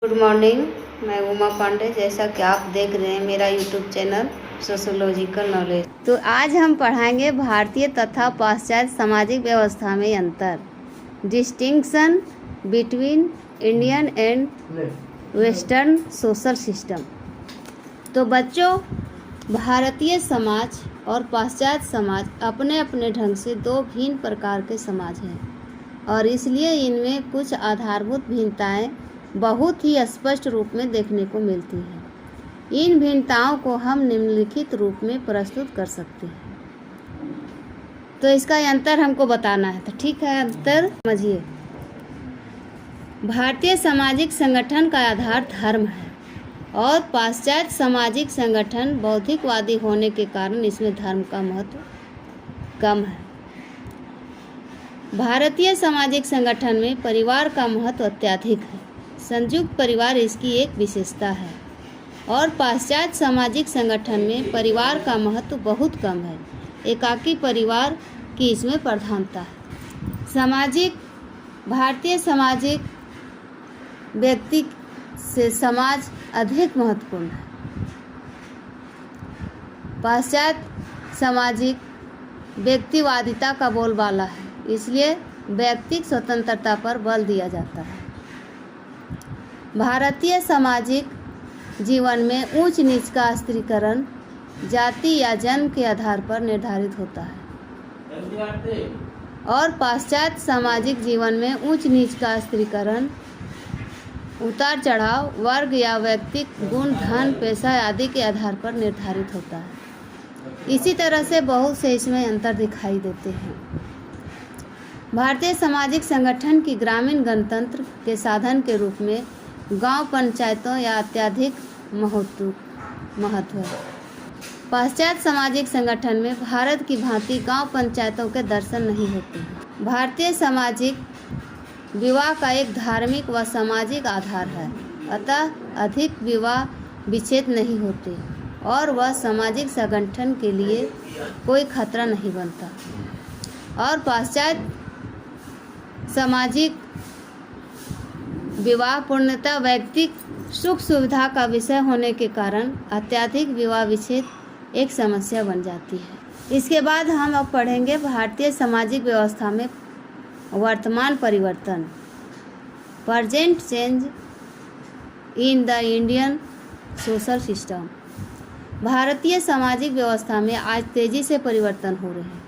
Good morning. मैं उमा पांडे। जैसा कि आप देख रहे हैं मेरा यूट्यूब चैनल सोशोलॉजिकल नॉलेज। तो आज हम पढ़ाएंगे भारतीय तथा पाश्चात्य सामाजिक व्यवस्था में अंतर, distinction between Indian and western social system. तो बच्चों, भारतीय समाज और पाश्चात्य समाज अपने अपने ढंग से दो भिन्न प्रकार के समाज हैं और इसलिए इनमें कुछ आधारभूत भिन्नताएं बहुत ही स्पष्ट रूप में देखने को मिलती है। इन भिन्नताओं को हम निम्नलिखित रूप में प्रस्तुत कर सकते हैं। तो इसका अंतर हमको बताना है, तो ठीक है, अंतर समझिए। भारतीय सामाजिक संगठन का आधार धर्म है और पाश्चात्य सामाजिक संगठन बौद्धिकवादी होने के कारण इसमें धर्म का महत्व कम है। भारतीय सामाजिक संगठन में परिवार का महत्व अत्यधिक है। संयुक्त परिवार इसकी एक विशेषता है और पाश्चात्य सामाजिक संगठन में परिवार का महत्व बहुत कम है। एकाकी परिवार की इसमें प्रधानता है। भारतीय सामाजिक व्यक्ति से समाज अधिक महत्वपूर्ण है। पाश्चात्य सामाजिक व्यक्तिवादिता का बोलबाला है, इसलिए व्यक्तिगत स्वतंत्रता पर बल दिया जाता है। भारतीय सामाजिक जीवन में ऊंच नीच का स्त्रीकरण जाति या जन्म के आधार पर निर्धारित होता है और पाश्चात्य सामाजिक जीवन में ऊंच नीच का स्त्रीकरण उतार चढ़ाव वर्ग या व्यक्तिगत गुण, धन, पेशा आदि के आधार पर निर्धारित होता है। इसी तरह से बहुत से इसमें अंतर दिखाई देते हैं। भारतीय सामाजिक संगठन की ग्रामीण गणतंत्र के साधन के रूप में गांव पंचायतों या अत्यधिक महत्व है। पाश्चात्य सामाजिक संगठन में भारत की भांति गांव पंचायतों के दर्शन नहीं होते हैं। भारतीय सामाजिक विवाह का एक धार्मिक व सामाजिक आधार है, अतः अधिक विवाह विच्छेद नहीं होते और वह सामाजिक संगठन के लिए कोई खतरा नहीं बनता। और पाश्चात्य सामाजिक विवाह पूर्णतः व्यक्तिगत सुख सुविधा का विषय होने के कारण अत्यधिक विवाह विच्छेद एक समस्या बन जाती है। इसके बाद हम अब पढ़ेंगे भारतीय सामाजिक व्यवस्था में वर्तमान परिवर्तन, present change in the Indian social system. भारतीय सामाजिक व्यवस्था में आज तेजी से परिवर्तन हो रहे हैं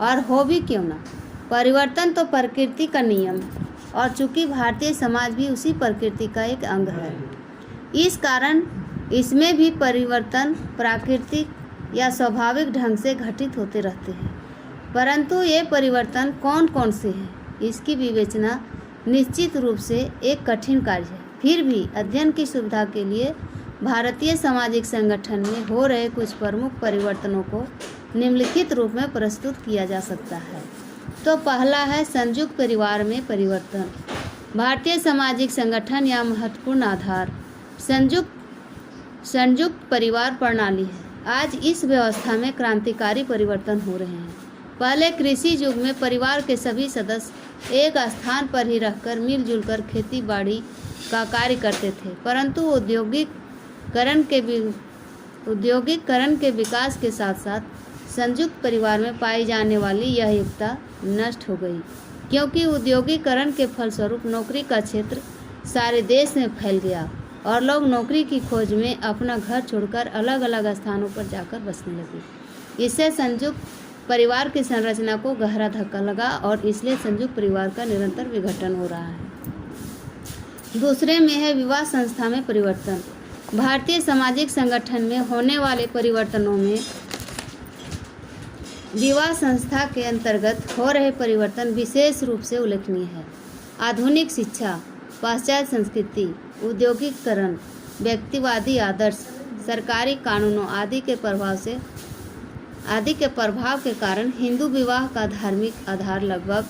और हो भी क्यों ना। परिवर्तन तो प्रकृति का नियम है और चूंकि भारतीय समाज भी उसी प्रकृति का एक अंग है, इस कारण इसमें भी परिवर्तन प्राकृतिक या स्वाभाविक ढंग से घटित होते रहते हैं। परंतु ये परिवर्तन कौन कौन से हैं, इसकी विवेचना निश्चित रूप से एक कठिन कार्य है। फिर भी अध्ययन की सुविधा के लिए भारतीय सामाजिक संगठन में हो रहे कुछ प्रमुख परिवर्तनों को निम्नलिखित रूप में प्रस्तुत किया जा सकता है। तो पहला है संयुक्त परिवार में परिवर्तन। भारतीय सामाजिक संगठन या महत्वपूर्ण आधार संयुक्त परिवार प्रणाली है। आज इस व्यवस्था में क्रांतिकारी परिवर्तन हो रहे हैं। पहले कृषि युग में परिवार के सभी सदस्य एक स्थान पर ही रहकर मिलजुल कर खेती बाड़ी का कार्य करते थे, परंतु औद्योगिकरण के विकास के साथ साथ संयुक्त परिवार में पाई जाने वाली यह एकता नष्ट हो गई, क्योंकि औद्योगिकरण के फलस्वरूप नौकरी का क्षेत्र सारे देश में फैल गया और लोग नौकरी की खोज में अपना घर छोड़कर अलग अलग स्थानों पर जाकर बसने लगे। इससे संयुक्त परिवार की संरचना को गहरा धक्का लगा और इसलिए संयुक्त परिवार का निरंतर विघटन हो रहा है। दूसरे में है विवाह संस्था में परिवर्तन। भारतीय सामाजिक संगठन में होने वाले परिवर्तनों में विवाह संस्था के अंतर्गत हो रहे परिवर्तन विशेष रूप से उल्लेखनीय है। आधुनिक शिक्षा, पाश्चात्य संस्कृति, औद्योगिकरण, व्यक्तिवादी आदर्श, सरकारी कानूनों आदि के प्रभाव के कारण हिंदू विवाह का धार्मिक आधार लगभग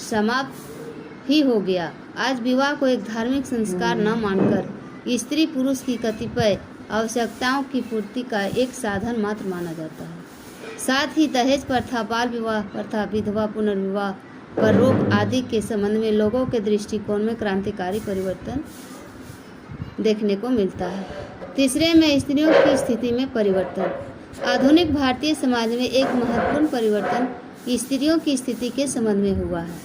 समाप्त ही हो गया। आज विवाह को एक धार्मिक संस्कार न मानकर स्त्री पुरुष की कतिपय आवश्यकताओं की पूर्ति का एक साधन मात्र माना जाता है। साथ ही दहेज प्रथा, बाल विवाह प्रथा, विधवा पुनर्विवाह पर रोक आदि के संबंध में लोगों के दृष्टिकोण में क्रांतिकारी परिवर्तन देखने को मिलता है। तीसरे में स्त्रियों की स्थिति में परिवर्तन। आधुनिक भारतीय समाज में एक महत्वपूर्ण परिवर्तन स्त्रियों की स्थिति के संबंध में हुआ है।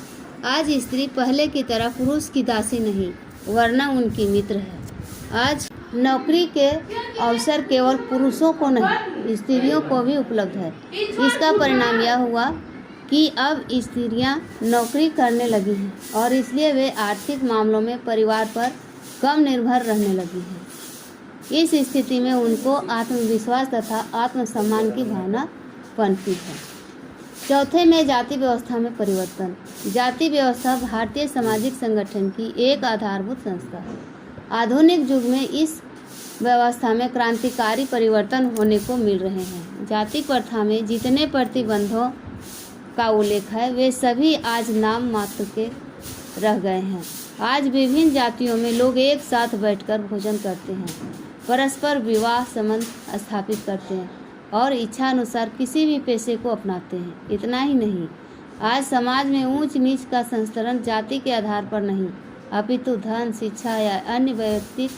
आज स्त्री पहले की तरह पुरुष की दासी नहीं वरना उनकी मित्र है। आज नौकरी के अवसर केवल पुरुषों को नहीं स्त्रियों को भी उपलब्ध है। इसका परिणाम यह हुआ कि अब स्त्रियां नौकरी करने लगी हैं और इसलिए वे आर्थिक मामलों में परिवार पर कम निर्भर रहने लगी हैं। इस स्थिति में उनको आत्मविश्वास तथा आत्मसम्मान की भावना पनपी है। चौथे में जाति व्यवस्था में परिवर्तन। जाति व्यवस्था भारतीय सामाजिक संगठन की एक आधारभूत संस्था है। आधुनिक युग में इस व्यवस्था में क्रांतिकारी परिवर्तन होने को मिल रहे हैं। जाति प्रथा में जितने प्रतिबंधों का उल्लेख है वे सभी आज नाम मात्र के रह गए हैं। आज विभिन्न जातियों में लोग एक साथ बैठकर भोजन करते हैं, परस्पर विवाह संबंध स्थापित करते हैं और इच्छा अनुसार किसी भी पेशे को अपनाते हैं। इतना ही नहीं, आज समाज में ऊंच नीच का संस्करण जाति के आधार पर नहीं अपितु धन, शिक्षा या अन्य वैयक्तिक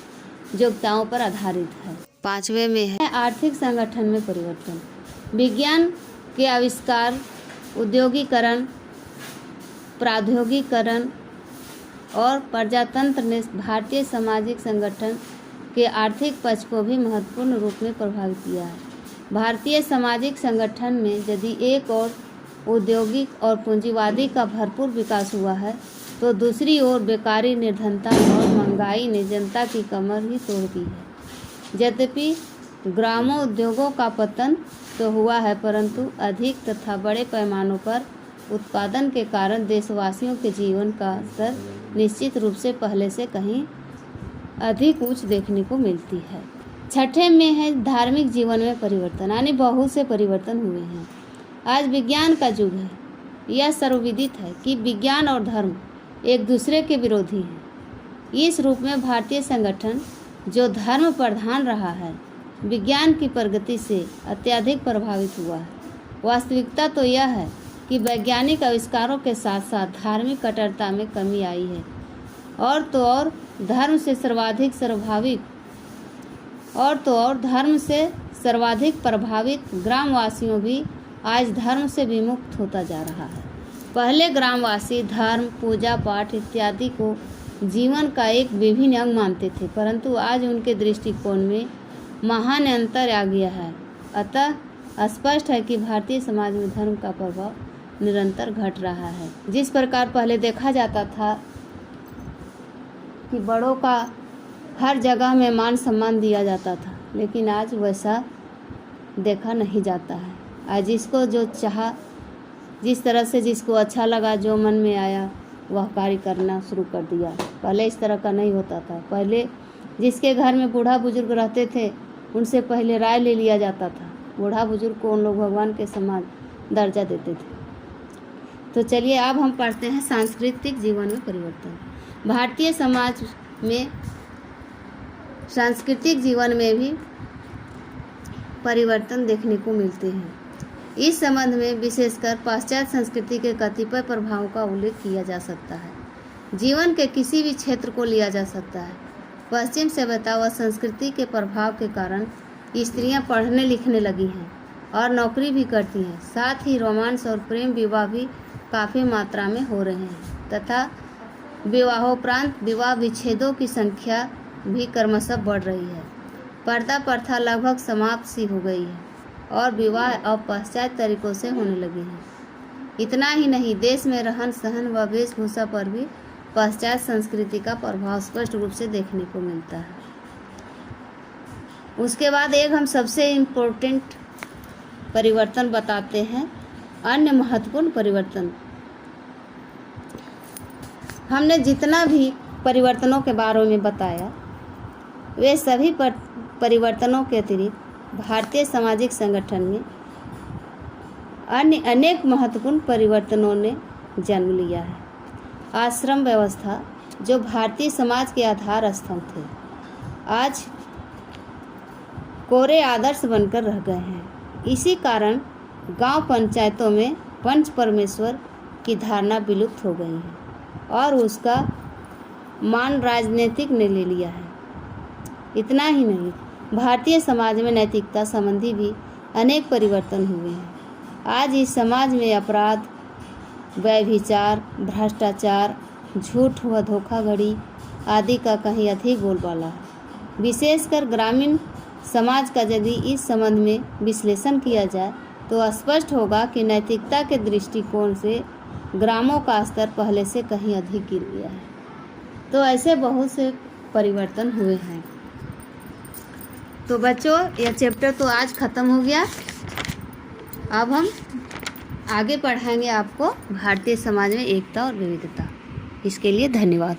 योग्यताओं पर आधारित है। पांचवें में है आर्थिक संगठन में परिवर्तन। विज्ञान के आविष्कार, औद्योगिकरण, प्रौद्योगिकरण और प्रजातंत्र ने भारतीय सामाजिक संगठन के आर्थिक पक्ष को भी महत्वपूर्ण रूप में प्रभावित किया है। भारतीय सामाजिक संगठन में यदि एक ओर औद्योगिक और पूंजीवादी का भरपूर विकास हुआ है तो दूसरी ओर बेकारी, निर्धनता और महंगाई ने जनता की कमर ही तोड़ दी है। यद्यपि ग्रामोद्योगों का पतन तो हुआ है परंतु अधिक तथा बड़े पैमानों पर उत्पादन के कारण देशवासियों के जीवन का स्तर निश्चित रूप से पहले से कहीं अधिक उच्च देखने को मिलती है। छठे में है धार्मिक जीवन में परिवर्तन, यानी बहुत से परिवर्तन हुए हैं। आज विज्ञान का युग है। यह सर्वविदित है कि विज्ञान और धर्म एक दूसरे के विरोधी हैं। इस रूप में भारतीय संगठन जो धर्म प्रधान रहा है विज्ञान की प्रगति से अत्यधिक प्रभावित हुआ है। वास्तविकता तो यह है कि वैज्ञानिक आविष्कारों के साथ साथ धार्मिक कट्टरता में कमी आई है और धर्म से सर्वाधिक प्रभावित ग्रामवासियों भी आज धर्म से विमुक्त होता जा रहा है। पहले ग्रामवासी धर्म, पूजा पाठ इत्यादि को जीवन का एक विभिन्न अंग मानते थे परंतु आज उनके दृष्टिकोण में महान अंतर आ गया है। अतः स्पष्ट है कि भारतीय समाज में धर्म का प्रभाव निरंतर घट रहा है। जिस प्रकार पहले देखा जाता था कि बड़ों का हर जगह में मान सम्मान दिया जाता था लेकिन आज वैसा देखा नहीं जाता है। आज जिसको जो चाहा, जिस तरह से जिसको अच्छा लगा, जो मन में आया वह कार्य करना शुरू कर दिया। पहले इस तरह का नहीं होता था। पहले जिसके घर में बूढ़ा बुजुर्ग रहते थे उनसे पहले राय ले लिया जाता था। बूढ़ा बुजुर्ग को उन लोग भगवान के समान दर्जा देते थे। तो चलिए अब हम पढ़ते हैं सांस्कृतिक जीवन में परिवर्तन। भारतीय समाज में सांस्कृतिक जीवन में भी परिवर्तन देखने को मिलते हैं। इस संबंध में विशेषकर पाश्चात्य संस्कृति के कतिपय प्रभावों का उल्लेख किया जा सकता है। जीवन के किसी भी क्षेत्र को लिया जा सकता है। पश्चिम सभ्यता व संस्कृति के प्रभाव के कारण स्त्रियां पढ़ने लिखने लगी हैं और नौकरी भी करती हैं। साथ ही रोमांस और प्रेम विवाह भी काफ़ी मात्रा में हो रहे हैं तथा विवाहोपरांत विवाह विच्छेदों की संख्या भी क्रमशः बढ़ रही है। पर्दा प्रथा लगभग समाप्त सी हो गई है और विवाह अब पाश्चात्य तरीकों से होने लगे हैं। इतना ही नहीं, देश में रहन सहन व वेशभूषा पर भी पाश्चात्य संस्कृति का प्रभाव स्पष्ट रूप से देखने को मिलता है। उसके बाद एक हम सबसे इम्पोर्टेंट परिवर्तन बताते हैं, अन्य महत्वपूर्ण परिवर्तन। हमने जितना भी परिवर्तनों के बारे में बताया वे सभी परिवर्तनों के अतिरिक्त भारतीय सामाजिक संगठन में अन्य अनेक महत्वपूर्ण परिवर्तनों ने जन्म लिया है। आश्रम व्यवस्था जो भारतीय समाज के आधार स्तंभ थे आज कोरे आदर्श बनकर रह गए हैं। इसी कारण गांव पंचायतों में पंच परमेश्वर की धारणा विलुप्त हो गई है और उसका मान राजनीतिक ने ले लिया है। इतना ही नहीं, भारतीय समाज में नैतिकता संबंधी भी अनेक परिवर्तन हुए हैं। आज इस समाज में अपराध, व्यभिचार, भ्रष्टाचार, झूठ व धोखाधड़ी आदि का कहीं अधिक बोलबाला है। विशेषकर ग्रामीण समाज का यदि इस संबंध में विश्लेषण किया जाए तो स्पष्ट होगा कि नैतिकता के दृष्टिकोण से ग्रामों का स्तर पहले से कहीं अधिक गिर गया है। तो ऐसे बहुत से परिवर्तन हुए हैं। तो बच्चों, यह चैप्टर तो आज ख़त्म हो गया। अब हम आगे पढ़ाएंगे आपको भारतीय समाज में एकता और विविधता। इसके लिए धन्यवाद।